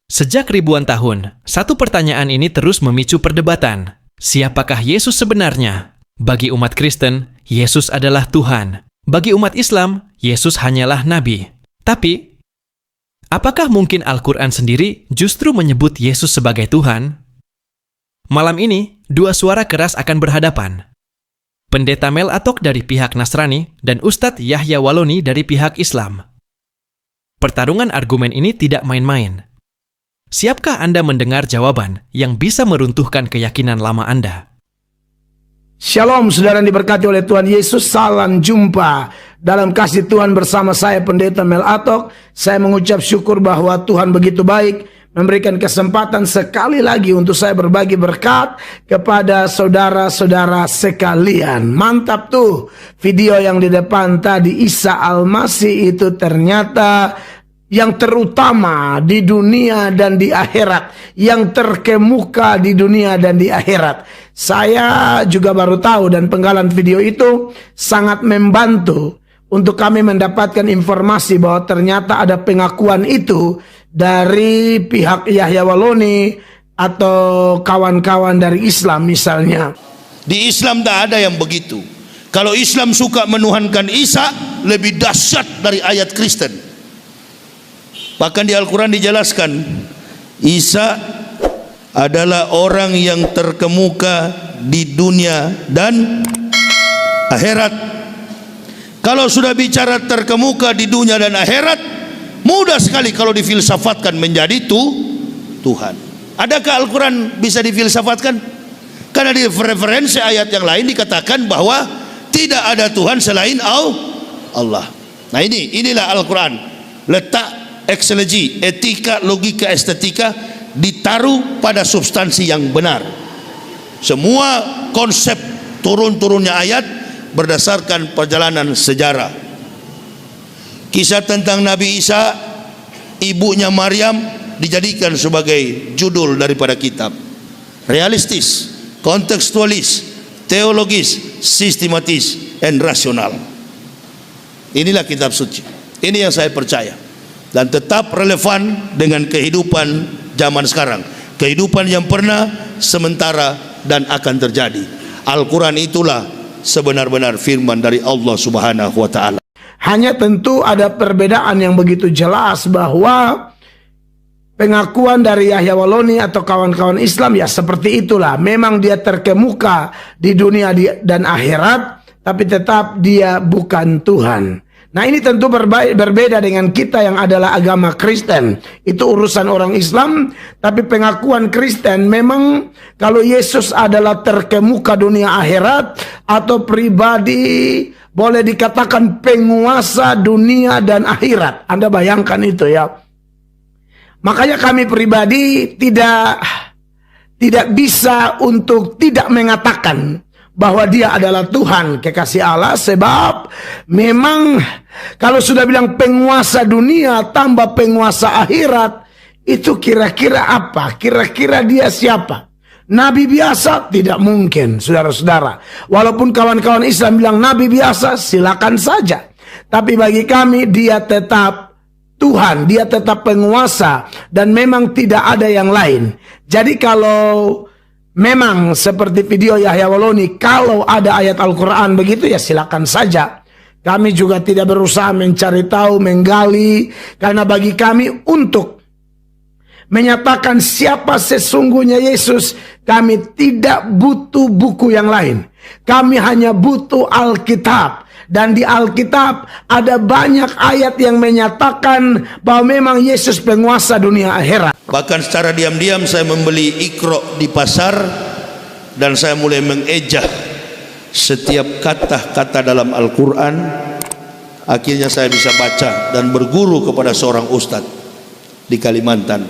Sejak ribuan tahun, satu pertanyaan ini terus memicu perdebatan. Siapakah Yesus sebenarnya? Bagi umat Kristen, Yesus adalah Tuhan. Bagi umat Islam, Yesus hanyalah Nabi. Tapi, apakah mungkin Al-Quran sendiri justru menyebut Yesus sebagai Tuhan? Malam ini, dua suara keras akan berhadapan. Pendeta Mel Atok dari pihak Nasrani dan Ustadz Yahya Waloni dari pihak Islam. Pertarungan argumen ini tidak main-main. Siapkah Anda mendengar jawaban yang bisa meruntuhkan keyakinan lama Anda? Shalom saudara yang diberkati oleh Tuhan Yesus. Salam jumpa dalam kasih Tuhan bersama saya Pendeta Mel Atok. Saya mengucap syukur bahwa Tuhan begitu baik memberikan kesempatan sekali lagi untuk saya berbagi berkat kepada saudara-saudara sekalian. Mantap tuh video yang di depan tadi, Isa Al-Masih itu ternyata yang terutama di dunia dan di akhirat, yang terkemuka di dunia dan di akhirat. Saya juga baru tahu, dan penggalan video itu sangat membantu untuk kami mendapatkan informasi bahwa ternyata ada pengakuan itu dari pihak Yahya Waloni atau kawan-kawan dari Islam misalnya. Di Islam tak ada yang begitu. Kalau Islam suka menuhankan Isa, lebih dahsyat dari ayat Kristen. Bahkan di Al-Quran dijelaskan, Isa adalah orang yang terkemuka di dunia dan akhirat. Kalau sudah bicara terkemuka di dunia dan akhirat, mudah sekali kalau difilsafatkan menjadi Tuhan. Adakah Al-Quran bisa difilsafatkan? Karena di referensi ayat yang lain dikatakan bahwa tidak ada Tuhan selain Allah. Nah inilah Al-Quran. Letak eksegesi, etika, logika, estetika ditaruh pada substansi yang benar. Semua konsep turun-turunnya ayat berdasarkan perjalanan sejarah. Kisah tentang Nabi Isa, ibunya Maryam, dijadikan sebagai judul daripada kitab. Realistis, kontekstualis, teologis, sistematis, dan rasional. Inilah kitab suci. Ini yang saya percaya. Dan tetap relevan dengan kehidupan zaman sekarang, kehidupan yang pernah, sementara, dan akan terjadi. Al-Quran itulah sebenar-benar firman dari Allah Subhanahu wa Ta'ala. Hanya tentu ada perbedaan yang begitu jelas bahwa pengakuan dari Yahya Waloni atau kawan-kawan Islam ya seperti itulah. Memang dia terkemuka di dunia dan akhirat, tapi tetap dia bukan Tuhan. Nah ini tentu berbeda dengan kita yang adalah agama Kristen. Itu urusan orang Islam. Tapi pengakuan Kristen memang kalau Yesus adalah terkemuka dunia akhirat atau pribadi, boleh dikatakan penguasa dunia dan akhirat. Anda bayangkan itu ya. Makanya kami pribadi tidak bisa untuk tidak mengatakan bahwa dia adalah Tuhan kekasih Allah, sebab memang kalau sudah bilang penguasa dunia tambah penguasa akhirat, itu kira-kira apa? Kira-kira dia siapa? Nabi biasa? Tidak mungkin, saudara-saudara. Walaupun kawan-kawan Islam bilang nabi biasa, silakan saja. Tapi bagi kami dia tetap Tuhan, dia tetap penguasa, dan memang tidak ada yang lain. Jadi kalau memang seperti video Yahya Waloni, kalau ada ayat Al-Quran begitu ya silakan saja. Kami juga tidak berusaha mencari tahu, menggali. Karena bagi kami untuk menyatakan siapa sesungguhnya Yesus, kami tidak butuh buku yang lain. Kami hanya butuh Alkitab. Dan di Alkitab ada banyak ayat yang menyatakan bahwa memang Yesus penguasa dunia akhirat. Bahkan secara diam-diam saya membeli Iqra di pasar, dan saya mulai mengejah setiap kata-kata dalam Al-Quran. Akhirnya saya bisa baca dan berguru kepada seorang ustadz di Kalimantan.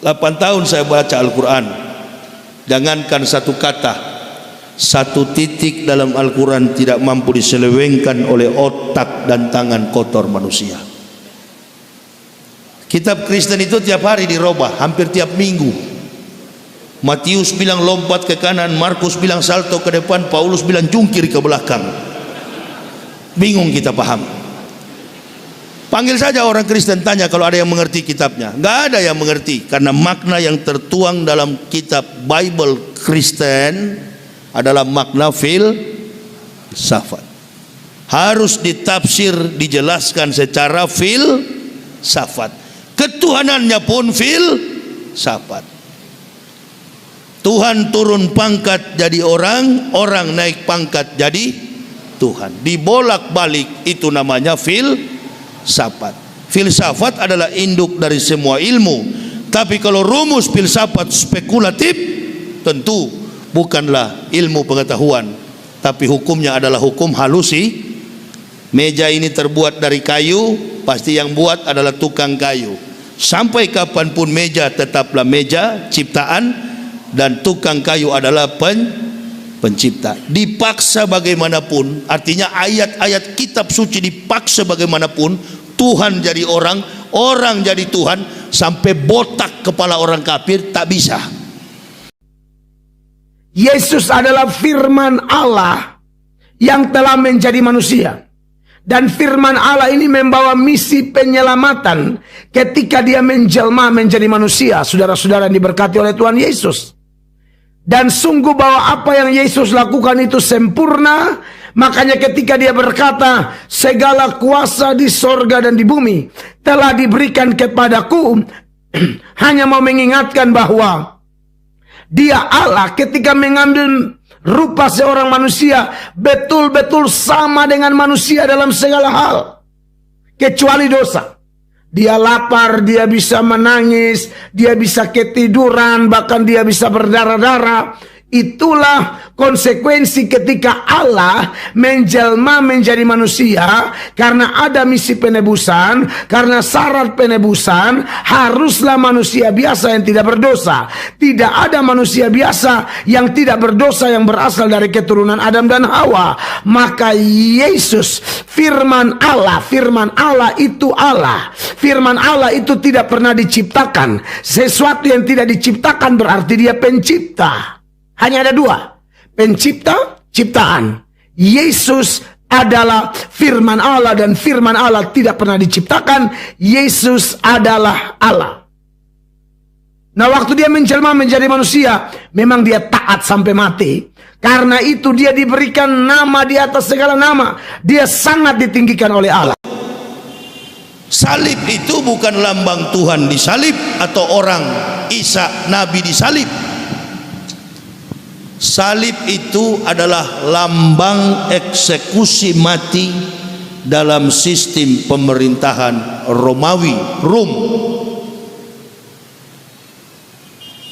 8 tahun saya baca Al-Quran. Jangankan satu kata, satu titik dalam Al-Quran tidak mampu diselewengkan oleh otak dan tangan kotor manusia. Kitab Kristen itu tiap hari dirubah, hampir tiap minggu. Matius bilang lompat ke kanan, Markus bilang salto ke depan, Paulus bilang jungkir ke belakang. Bingung kita paham. Panggil saja orang Kristen, tanya kalau ada yang mengerti kitabnya. Nggak ada yang mengerti, karena makna yang tertuang dalam kitab Bible Kristen adalah makna filsafat. Harus ditafsir, dijelaskan secara filsafat. Ketuhanannya pun filsafat. Tuhan turun pangkat jadi orang, orang naik pangkat jadi Tuhan. Dibolak-balik, itu namanya filsafat. Filsafat adalah induk dari semua ilmu. Tapi kalau rumus filsafat spekulatif, tentu bukanlah ilmu pengetahuan, tapi hukumnya adalah hukum halusi. Meja ini terbuat dari kayu, pasti yang buat adalah tukang kayu. Sampai kapanpun meja tetaplah meja ciptaan, dan tukang kayu adalah pencipta. Dipaksa bagaimanapun, artinya ayat-ayat kitab suci dipaksa bagaimanapun, Tuhan jadi orang, orang jadi Tuhan, sampai botak kepala orang kafir tak bisa. Yesus adalah firman Allah yang telah menjadi manusia. Dan firman Allah ini membawa misi penyelamatan ketika dia menjelma menjadi manusia. Saudara-saudara yang diberkati oleh Tuhan Yesus. Dan sungguh bahwa apa yang Yesus lakukan itu sempurna. Makanya ketika dia berkata, segala kuasa di sorga dan di bumi telah diberikan kepadaku, hanya mau mengingatkan bahwa dia Allah ketika mengambil rupa seorang manusia, betul-betul sama dengan manusia dalam segala hal, kecuali dosa. Dia lapar, dia bisa menangis, dia bisa ketiduran, bahkan dia bisa berdarah-darah. Itulah konsekuensi ketika Allah menjelma menjadi manusia. Karena ada misi penebusan, karena syarat penebusan, haruslah manusia biasa yang tidak berdosa. Tidak ada manusia biasa yang tidak berdosa yang berasal dari keturunan Adam dan Hawa. Maka Yesus, firman Allah itu Allah. Firman Allah itu tidak pernah diciptakan. Sesuatu yang tidak diciptakan berarti dia pencipta. Hanya ada dua, pencipta, ciptaan. Yesus adalah firman Allah, dan firman Allah tidak pernah diciptakan. Yesus adalah Allah. Nah, waktu dia menjelma menjadi manusia, memang dia taat sampai mati. Karena itu dia diberikan nama di atas segala nama. Dia sangat ditinggikan oleh Allah. Salib itu bukan lambang Tuhan disalib atau orang Isa Nabi disalib. Salib itu adalah lambang eksekusi mati dalam sistem pemerintahan Romawi, Rom.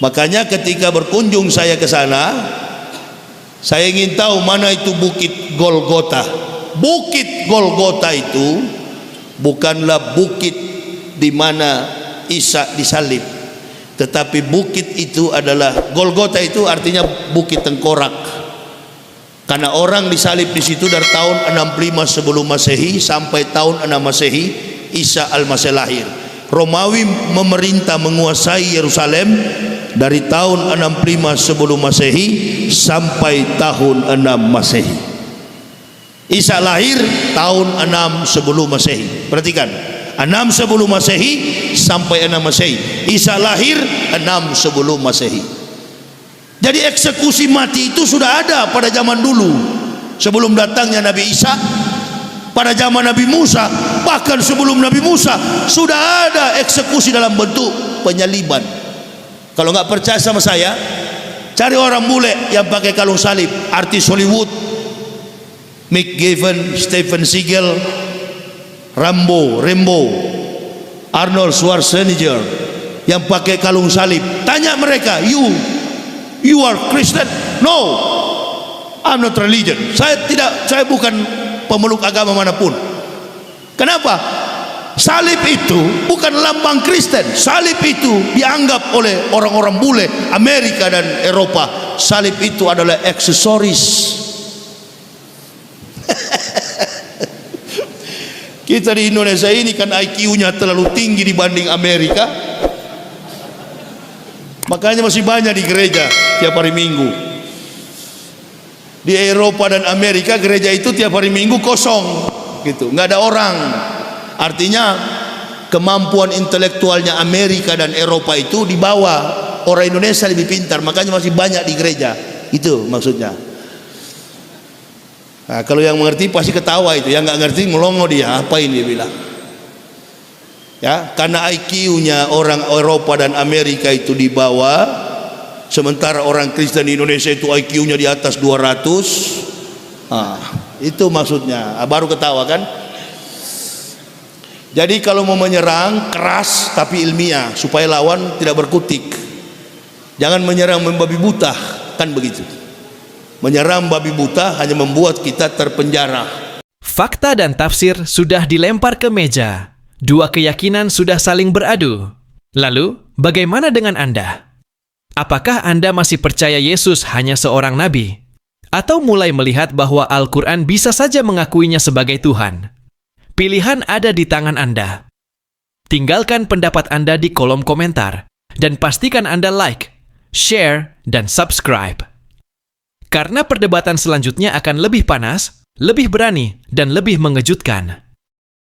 Makanya ketika berkunjung saya ke sana, saya ingin tahu mana itu Bukit Golgota. Bukit Golgota itu bukanlah bukit di mana Isa disalib, tetapi bukit itu adalah, Golgota itu artinya bukit tengkorak. Karena orang disalib di situ dari tahun 65 sebelum Masehi sampai tahun 6 Masehi Isa Al-Masih lahir. Romawi memerintah menguasai Yerusalem dari tahun 65 sebelum Masehi sampai tahun 6 Masehi. Isa lahir tahun 6 sebelum Masehi. Perhatikan, 6 sebelum Masehi sampai 6 Masehi. Isa lahir 6 sebelum Masehi. Jadi eksekusi mati itu sudah ada pada zaman dulu, sebelum datangnya Nabi Isa. Pada zaman Nabi Musa, bahkan sebelum Nabi Musa, sudah ada eksekusi dalam bentuk penyaliban. Kalau nggak percaya sama saya, cari orang bule yang pakai kalung salib, artis Hollywood, Mick Gavin, Stephen Seagal, Rambo, Arnold Schwarzenegger yang pakai kalung salib. Tanya mereka, you are Christian? No, I'm not religion. Saya bukan pemeluk agama manapun. Kenapa? Salib itu bukan lambang Kristen. Salib itu dianggap oleh orang-orang bule Amerika dan Eropa, salib itu adalah aksesoris. Kita di Indonesia ini kan IQ-nya terlalu tinggi dibanding Amerika, makanya masih banyak di gereja tiap hari Minggu. Di Eropa dan Amerika gereja itu tiap hari Minggu kosong gitu, nggak ada orang. Artinya kemampuan intelektualnya Amerika dan Eropa itu di bawah. Orang Indonesia lebih pintar, makanya masih banyak di gereja. Itu maksudnya. Nah, kalau yang mengerti pasti ketawa itu, yang nggak ngerti melongo dia. Apa ini dia bilang? Ya, karena IQ-nya orang Eropa dan Amerika itu di bawah, sementara orang Kristen di Indonesia itu IQ-nya di atas 200. Itu maksudnya. Baru ketawa kan? Jadi kalau mau menyerang keras tapi ilmiah supaya lawan tidak berkutik. Jangan menyerang membabi buta, kan begitu. Menyerang babi buta hanya membuat kita terpenjara. Fakta dan tafsir sudah dilempar ke meja. Dua keyakinan sudah saling beradu. Lalu, bagaimana dengan Anda? Apakah Anda masih percaya Yesus hanya seorang nabi? Atau mulai melihat bahwa Al-Quran bisa saja mengakuinya sebagai Tuhan? Pilihan ada di tangan Anda. Tinggalkan pendapat Anda di kolom komentar. Dan pastikan Anda like, share, dan subscribe. Karena perdebatan selanjutnya akan lebih panas, lebih berani, dan lebih mengejutkan.